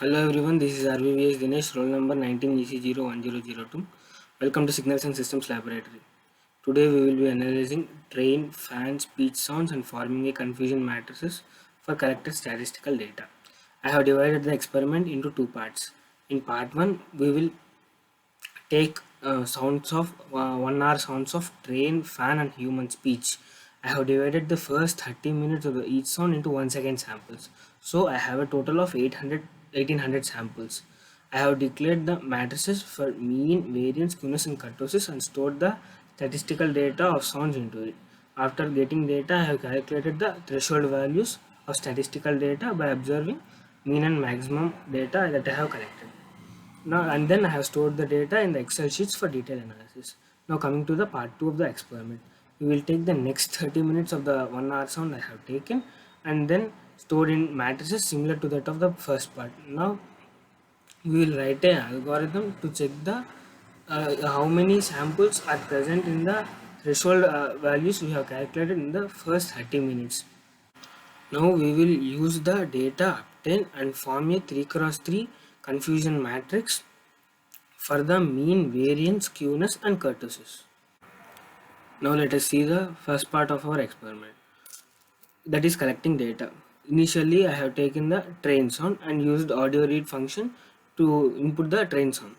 Hello everyone, this is RVVS Dinesh, roll number 19EC01002. Welcome to Signals and Systems Laboratory. Today we will be analyzing train, fan, speech sounds and forming a confusion matrices for collected statistical data. I have divided the experiment into two parts. In part 1, we will take sounds of 1 hour sounds of train, fan and human speech. I have divided the first 30 minutes of each sound into 1 second samples. So I have a total of 1800 samples. I have declared the matrices for mean, variance, skewness and kurtosis and stored the statistical data of sounds into it. After getting data, I have calculated the threshold values of statistical data by observing mean and maximum data that I have collected. Now and then I have stored the data in the Excel sheets for detailed analysis. Now coming to the part 2 of the experiment. We will take the next 30 minutes of the 1 hour sound I have taken and then stored in matrices similar to that of the first part. Now we will write an algorithm to check the how many samples are present in the threshold values we have calculated in the first 30 minutes. Now we will use the data obtained and form a 3x3 confusion matrix for the mean, variance, skewness and kurtosis. Now let us see the first part of our experiment, that is collecting data. Initially I have taken the train sound and used audio read function to input the train sound,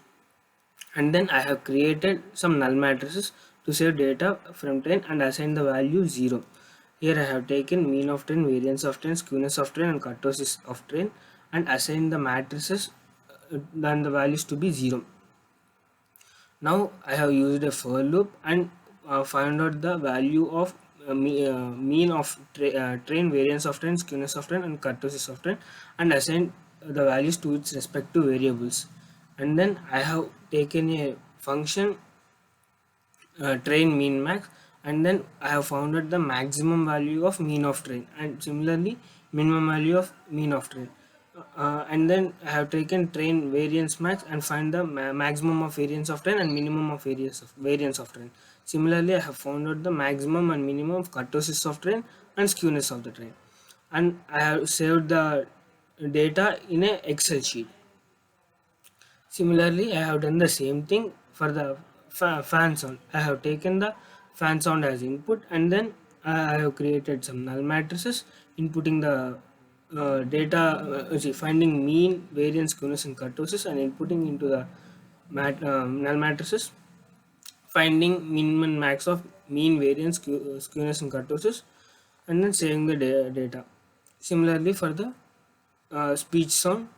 and then I have created some null matrices to save data from train and assign the value 0. Here I have taken mean of train, variance of train, skewness of train and kurtosis of train and assigned the matrices and the values to be 0. Now I have used a for loop and found out the value of mean of train, variance of train, skewness of train and kurtosis of train and assigned the values to its respective variables. And then I have taken a function train mean max, and then I have found out the maximum value of mean of train and similarly minimum value of mean of train. And then I have taken train variance max and find the maximum of variance of train and minimum of variance of train. Similarly, I have found out the maximum and minimum of kurtosis of train and skewness of the train. And I have saved the data in a Excel sheet. Similarly, I have done the same thing for the fan sound. I have taken the fan sound as input and then I have created some null matrices inputting the data, finding mean, variance, skewness and kurtosis and inputting into the null matrices, finding min and max of mean, variance, skewness and kurtosis and then saving the data. Similarly, for the speech sound,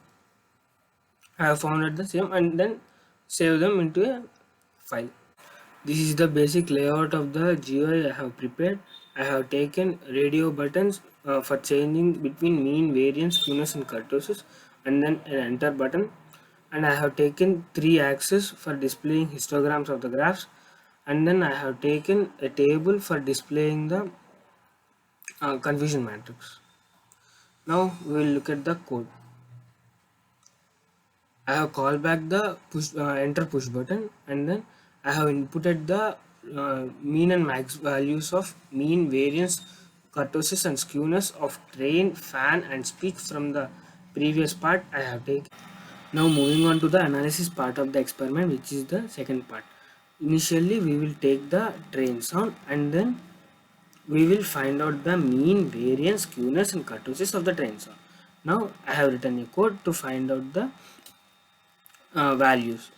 I have found out the same and then save them into a file. This is the basic layout of the GUI I have prepared. I have taken radio buttons for changing between mean, variance, skewness and kurtosis and then an enter button, and I have taken 3 axes for displaying histograms of the graphs, and then I have taken a table for displaying the confusion matrix. Now we will look at the code. I have called back the enter push button and then I have inputted the mean and max values of mean, variance, kurtosis and skewness of train, fan and speech from the previous part I have taken. Now moving on to the analysis part of the experiment, which is the second part. Initially we will take the train sound and then we will find out the mean, variance, skewness and kurtosis of the train sound. Now I have written a code to find out the values.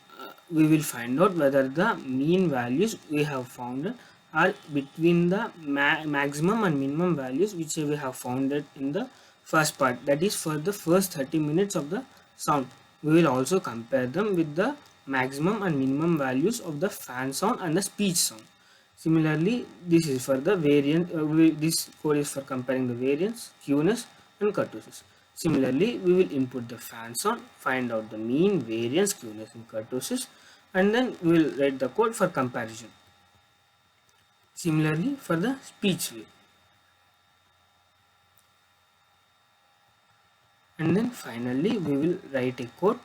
We will find out whether the mean values we have found are between the maximum and minimum values which we have found it in the first part, that is for the first 30 minutes of the sound. We will also compare them with the maximum and minimum values of the fan sound and the speech sound. Similarly, this is for the variance. This code is for comparing the variance, skewness, and kurtosis. Similarly, we will input the fan sound, find out the mean, variance, skewness, and kurtosis, and then we will write the code for comparison. Similarly, for the speech wave, and then finally we will write a code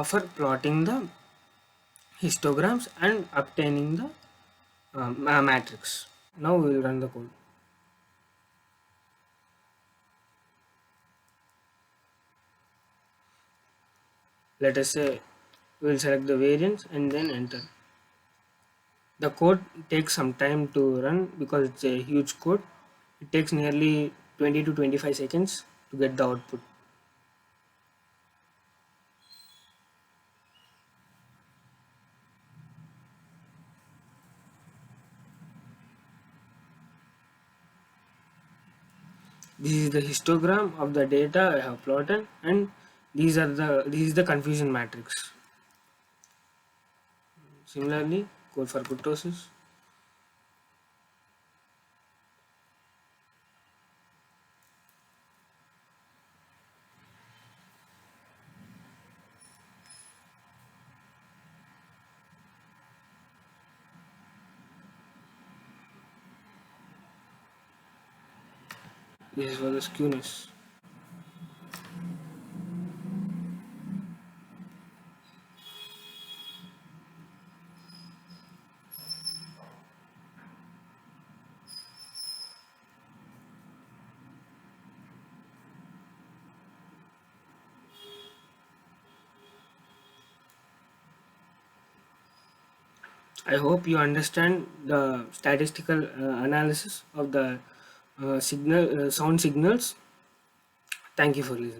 for plotting the histograms and obtaining the matrix. Now we will run the code. Let us say we'll select the variance and then enter. The code takes some time to run because it's a huge code. It takes nearly 20 to 25 seconds to get the output. This is the histogram of the data I have plotted, and this is the confusion matrix. Similarly, code for kurtosis. This is for the skewness. I hope you understand the statistical analysis of the sound signals. Thank you for listening.